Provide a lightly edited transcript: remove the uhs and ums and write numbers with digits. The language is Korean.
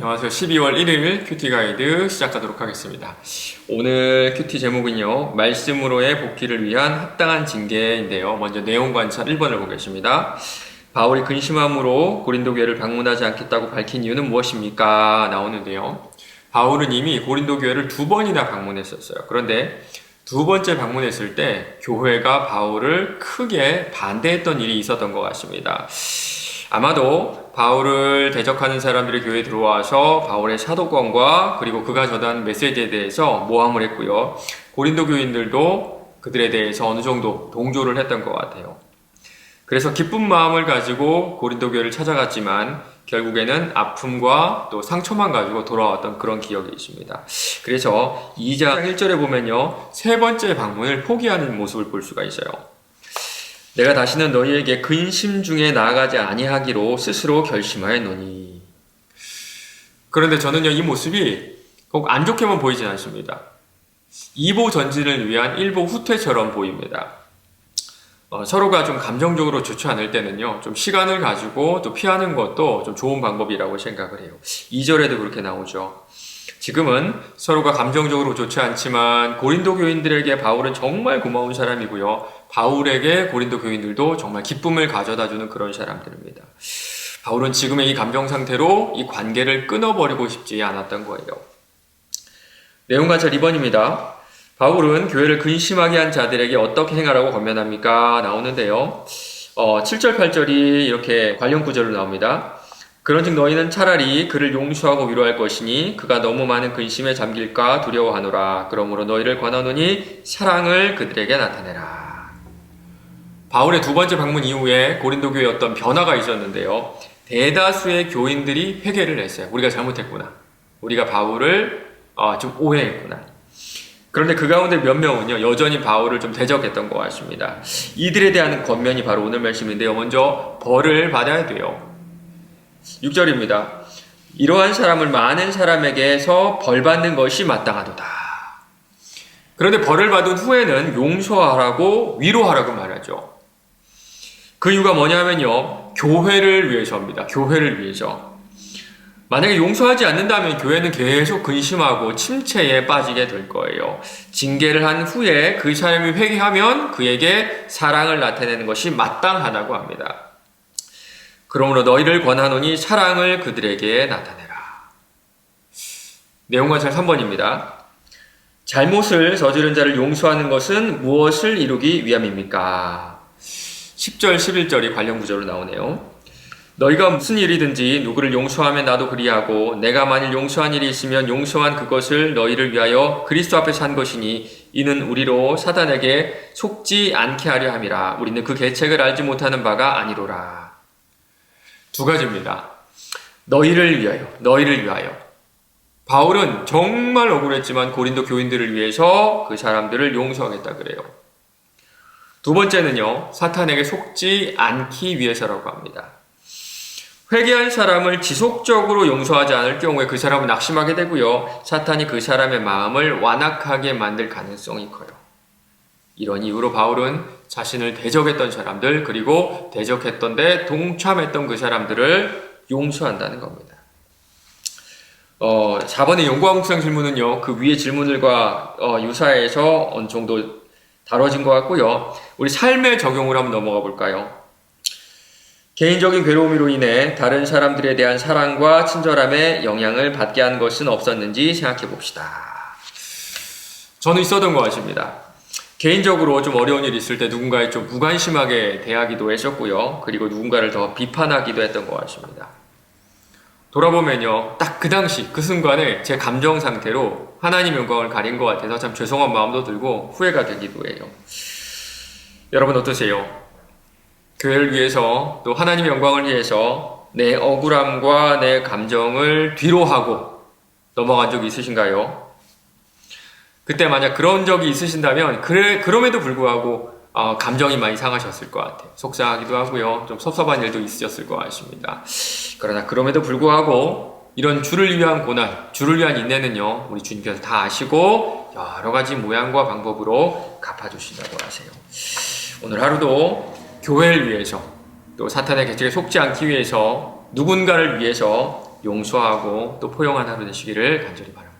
안녕하세요. 12월 1일 큐티 가이드 시작하도록 하겠습니다. 오늘 큐티 제목은요, 말씀으로의 복귀를 위한 합당한 징계인데요. 먼저 내용 관찰 1번을 보겠습니다. 바울이 근심함으로 고린도 교회를 방문하지 않겠다고 밝힌 이유는 무엇입니까? 나오는데요. 바울은 이미 고린도 교회를 2번이나 방문했었어요. 그런데 두 번째 방문했을 때 교회가 바울을 크게 반대했던 일이 있었던 것 같습니다. 아마도 바울을 대적하는 사람들이 교회에 들어와서 바울의 사도권과 그리고 그가 전한 메시지에 대해서 모함을 했고요. 고린도 교인들도 그들에 대해서 어느 정도 동조를 했던 것 같아요. 그래서 기쁜 마음을 가지고 고린도 교회를 찾아갔지만 결국에는 아픔과 또 상처만 가지고 돌아왔던 그런 기억이 있습니다. 그래서 2장 1절에 보면요, 세 번째 방문을 포기하는 모습을 볼 수가 있어요. 내가 다시는 너희에게 근심 중에 나아가지 아니하기로 스스로 결심하였노니. 그런데 저는요, 이 모습이 꼭 안 좋게만 보이진 않습니다. 이보 전진을 위한 일보 후퇴처럼 보입니다. 서로가 좀 감정적으로 좋지 않을 때는요, 좀 시간을 가지고 또 피하는 것도 좀 좋은 방법이라고 생각을 해요. 2절에도 그렇게 나오죠. 지금은 서로가 감정적으로 좋지 않지만 고린도 교인들에게 바울은 정말 고마운 사람이고요. 바울에게 고린도 교인들도 정말 기쁨을 가져다주는 그런 사람들입니다. 바울은 지금의 이 감정 상태로 이 관계를 끊어버리고 싶지 않았던 거예요. 내용 관찰 2번입니다. 바울은 교회를 근심하게 한 자들에게 어떻게 행하라고 권면합니까? 나오는데요. 7절, 8절이 이렇게 관련 구절로 나옵니다. 그런즉 너희는 차라리 그를 용서하고 위로할 것이니 그가 너무 많은 근심에 잠길까 두려워하노라. 그러므로 너희를 권하노니 사랑을 그들에게 나타내라. 바울의 두 번째 방문 이후에 고린도 교회에 어떤 변화가 있었는데요. 대다수의 교인들이 회개를 했어요. 우리가 잘못했구나. 우리가 바울을 좀 오해했구나. 그런데 그 가운데 몇 명은요, 여전히 바울을 좀 대적했던 것 같습니다. 이들에 대한 권면이 바로 오늘 말씀인데요. 먼저 벌을 받아야 돼요. 6절입니다. 이러한 사람을 많은 사람에게서 벌 받는 것이 마땅하도다. 그런데 벌을 받은 후에는 용서하라고 위로하라고 말하죠. 그 이유가 뭐냐면요, 교회를 위해서입니다. 교회를 위해서. 만약에 용서하지 않는다면 교회는 계속 근심하고 침체에 빠지게 될 거예요. 징계를 한 후에 그 사람이 회개하면 그에게 사랑을 나타내는 것이 마땅하다고 합니다. 그러므로 너희를 권하노니 사랑을 그들에게 나타내라. 내용 관찰 3번입니다. 잘못을 저지른 자를 용서하는 것은 무엇을 이루기 위함입니까? 10절, 11절이 관련 구절로 나오네요. 너희가 무슨 일이든지 누구를 용서하면 나도 그리하고 내가 만일 용서한 일이 있으면 용서한 그것을 너희를 위하여 그리스도 앞에서 한 것이니 이는 우리로 사단에게 속지 않게 하려 함이라. 우리는 그 계책을 알지 못하는 바가 아니로라. 두 가지입니다. 너희를 위하여, 너희를 위하여. 바울은 정말 억울했지만 고린도 교인들을 위해서 그 사람들을 용서하겠다 그래요. 두 번째는요, 사탄에게 속지 않기 위해서라고 합니다. 회개한 사람을 지속적으로 용서하지 않을 경우에 그 사람은 낙심하게 되고요, 사탄이 그 사람의 마음을 완악하게 만들 가능성이 커요. 이런 이유로 바울은 자신을 대적했던 사람들, 그리고 대적했던 데 동참했던 그 사람들을 용서한다는 겁니다. 4번의 연구와 묵상 질문은요, 그 위의 질문들과 유사해서 어느 정도 다뤄진 것 같고요. 우리 삶의 적용을 한번 넘어가 볼까요? 개인적인 괴로움으로 인해 다른 사람들에 대한 사랑과 친절함에 영향을 받게 한 것은 없었는지 생각해 봅시다. 저는 있었던 것 같습니다. 개인적으로 좀 어려운 일이 있을 때 누군가에 좀 무관심하게 대하기도 했었고요. 그리고 누군가를 더 비판하기도 했던 것 같습니다. 돌아보면요, 딱 그 당시, 그 순간에 제 감정 상태로 하나님 영광을 가린 것 같아서 참 죄송한 마음도 들고 후회가 되기도 해요. 여러분 어떠세요? 교회를 위해서 또 하나님의 영광을 위해서 내 억울함과 내 감정을 뒤로 하고 넘어간 적이 있으신가요? 그때 만약 그런 적이 있으신다면 그럼에도 불구하고 감정이 많이 상하셨을 것 같아요. 속상하기도 하고요. 좀 섭섭한 일도 있으셨을 것 같습니다. 그러나 그럼에도 불구하고 이런 주를 위한 고난, 주를 위한 인내는요, 우리 주님께서 다 아시고 여러 가지 모양과 방법으로 갚아주신다고 하세요. 오늘 하루도 교회를 위해서 또 사탄의 계책에 속지 않기 위해서 누군가를 위해서 용서하고 또 포용한 하루 되시기를 간절히 바랍니다.